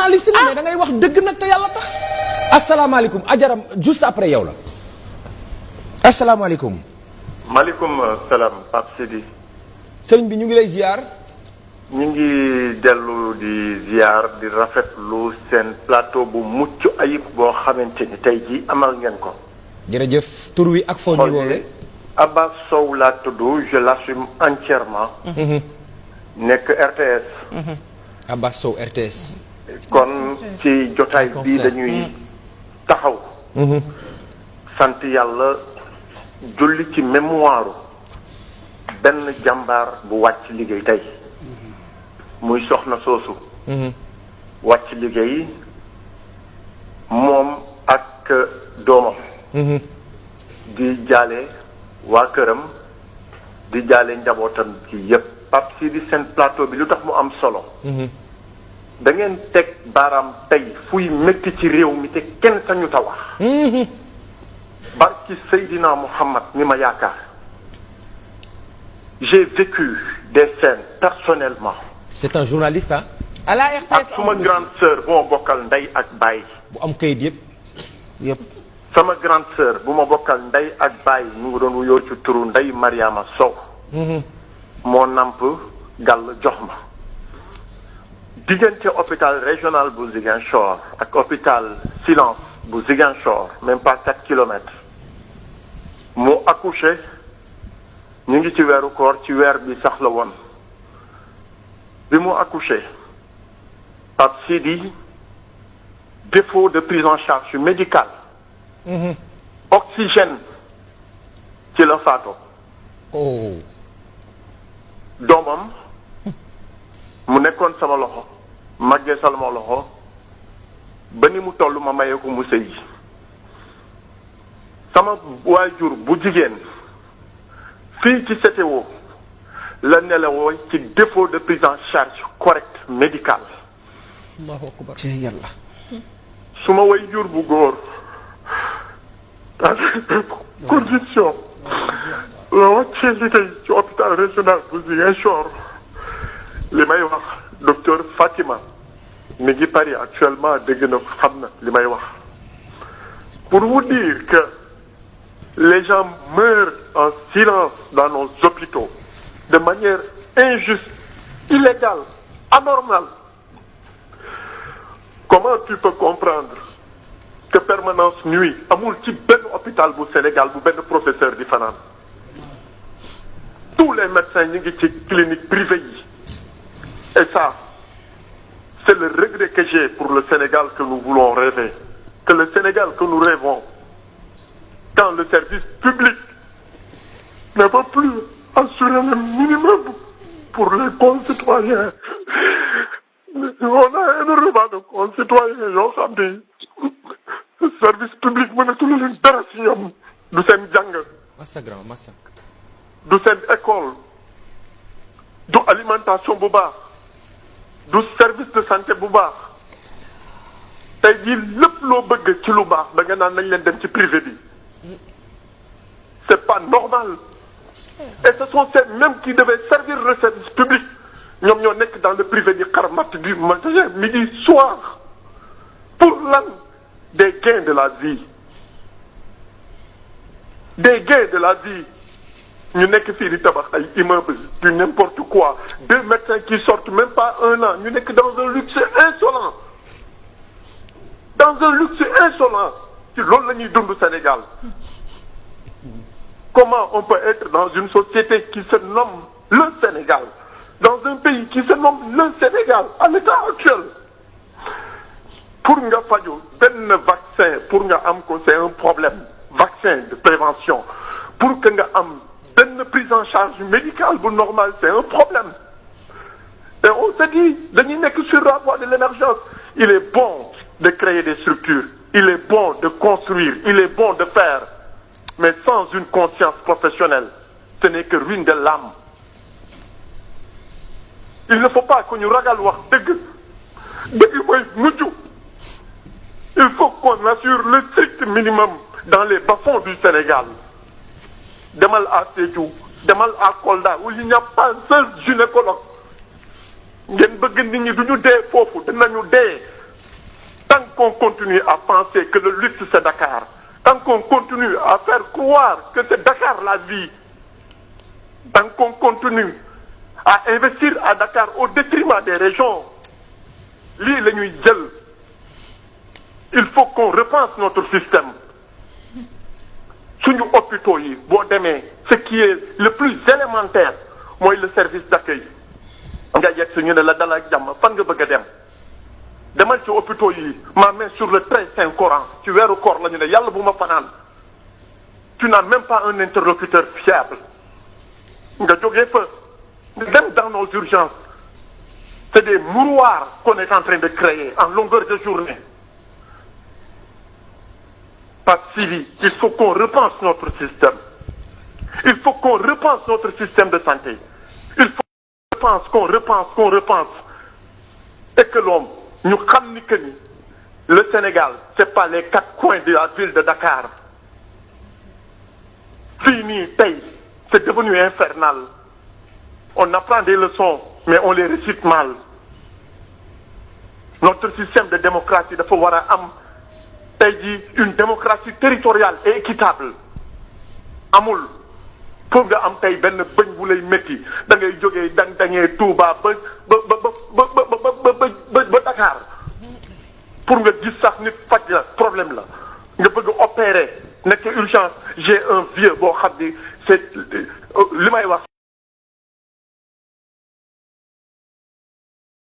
journaliste nga mais da ngay wax dëgg nag te yàlla tax. asalaamaaleykum ajaram juste après yow la. asalaamaaleykum. maaleykum salaam Pape Sidi. sëñ bi ñu ngi lay ziar. ñu ngi dellu di ziar di rafetlu seen plateau bu mucc ayib boo xamante ni tey jii amal ngeen ko. jërëjëf tur wi ak foo ñuy woowee. Abbas Sow laa tudd je l'assume entièrement. nekk RTS. Abbas Sow RTS. kon ci jotaay bii dañuy taxaw. sant yàlla julli ci mémoire benn jàmbaar bu wàcc liggéey tey. muy soxna soosu. wàcc liggéey moom ak doomam. di jaale waa këram di jaale njabootam ci yépp Pape Sidi seen plateau bi lu tax mu am solo. da ngeen teg baaraam tey fuy métti ci réew mi te kenn sañu ta wax. barki Seydina Muhammad mi ma yaakaar. j'ai vécu des scènes personnellement. c'est un journaliste ah. à la RTS ak suma grande sœur bu ma bokkal ndey ak baay. bu am kayit yëpp. sama grande sœur bu ma bokkal ndey ak baay mu ngi doon wuyoo ci turu ndey Mariama Sow. moo namp gàll jox ma. diggante hôpital régional bu Ziguinchor ak hôpital Silence bu Ziguinchor même pas 4 kilomètres. mu accouché ñu ngi ci weeru koor ci weer bi sax la woon. bi mu accouché Pape Sidi défaut de prise en charge médicale. oxygène ci la faatoo. doomam mu nekkoon sama loxo màggee sama loxo ba ni mu toll ma maye ko mu sëy sama waajur bu jigéen fii ci CTO la nelawoo ci défaut de prise en charge correcte médicale. Allahu akbar ci yàlla. suma waajur bu góor dans des conditions la wàccee liggéey ci hôpital régional bu Ziguinchor li may wax docteur Fatima mi ngi Paris actuellement dégg na xam na li may wax pour vous dire que les gens meurent en silence dans nos hôpitaux de manière injuste, illégale, anormale. Comment tu peux comprendre que permanence nuit amul ci benn hôpital bu Sénégal bu benn professeur di fanaan tous les médecins ñu ngi ci clinique privée yi et ça c'est le regret que j'ai pour le Sénégal que nous voulons rêver, que le Sénégal que nous rêvons quand le service public ne peut plus assurer le minimum pour les concitoyens. On a énormément de concitoyens yoo xam ne service public mënatul leen dara ci ñoom du seen jàng. massa grand massa. du seen école du alimentation bu baax du service de santé bu baax tey jii lépp loo bëgg ci lu baax da nga naan nañ leen dem ci privé bi c'est pas normal et ce sont ces mêmes qui devaient servir le service public ñoom ñoo nekk dans le privé di xarmat du matin midi soir pour lan des gains de la vie ñu nekk fii di tabax ay immeubles du n'importe quoi 2 médecins qui sortent même pas 1 an ñu nekk dans un luxe insolent ci loolu la ñuy dund Sénégal. Comment on peut être dans une société qui se nomme le Sénégal, dans un pays qui se nomme le Sénégal à l'état actuel, pour nga faju benn vaccin pour nga am ko c'est un problème, vaccin de prévention, pour que nga am benn prise en charge médicale bu normal c'est un problème. Et on se dit dañuy nekk sur la voie de l'émergence. Il est bon de créer des structures, il est bon de construire, il est bon de faire, mais sans une conscience professionnelle ce n'est que ruine de l'âme. Il ne faut pas que ñu ragal wax dëgg mooy mujj. Il faut qu'on assure le strict minimum dans les bas-fonds du Sénégal. Demal à Sédhiou, demal à Kolda où il n'y a pas un seul gynécologue. ngeen bëgg nit ñi duñu dee foofu dinañu dee qu'on continue à penser que le luxe c'est Dakar, tant qu'on continue à faire croire que c'est Dakar la vie, tant qu'on continue à investir à Dakar au détriment des régions, lii la ñuy jël. Il faut qu'on repense notre système. Suñu hôpitaux yi boo demee ce qui est le plus élémentaire mooy le service d'accueil nga yegg si ñu ne la dalal jàmm fan nga bëgg a dem demal ci hôpitaux yi ma main sur le très saint Coran ci weeru koor la ñu ne yàlla bu ma fanaan tu n'as même pas un interlocuteur fiable nga jógee fa dem dans nos urgences c'est des mouroirs qu'on est en train de créer en longueur de journée. Pas Sylvie, il faut qu'on repense notre système. Il faut qu'on repense notre système de santé. Il faut qu'on repense. Et que l'homme, nous savons que le Sénégal, ce n'est pas les 4 coins de la ville de Dakar. Fini, c'est devenu infernal. On apprend des leçons, mais on les récite mal. Notre système de démocratie, il faut voir une démocratie territoriale et équitable. Amul pour nga am tey benn bëñ bu lay métti da ngay jógee dañee Touba ba Dakar pour nga gis sax nit faj la problème la nga bëgg opérer nekk urgence j'ai un vieux boo xam ni c'est li may wax